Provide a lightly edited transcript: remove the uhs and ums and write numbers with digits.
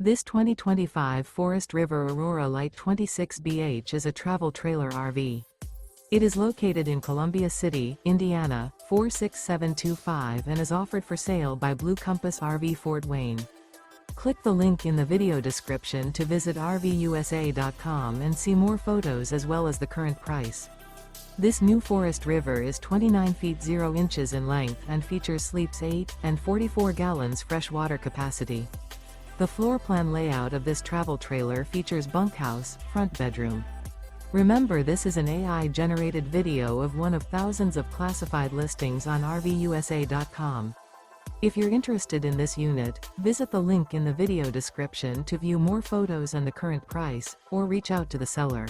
This 2025 Forest River Aurora Light 26BH is a travel trailer RV. It is located in Columbia City, Indiana, 46725 and is offered for sale by Blue Compass RV Fort Wayne. Click the link in the video description to visit RVUSA.com and see more photos as well as the current price. This new Forest River is 29 feet 0 inches in length and features sleeps 8 and 44 gallons fresh water capacity. The floor plan layout of this travel trailer features bunkhouse, front bedroom. Remember, this is an AI-generated video of one of thousands of classified listings on RVUSA.com. If you're interested in this unit, visit the link in the video description to view more photos and the current price, or reach out to the seller.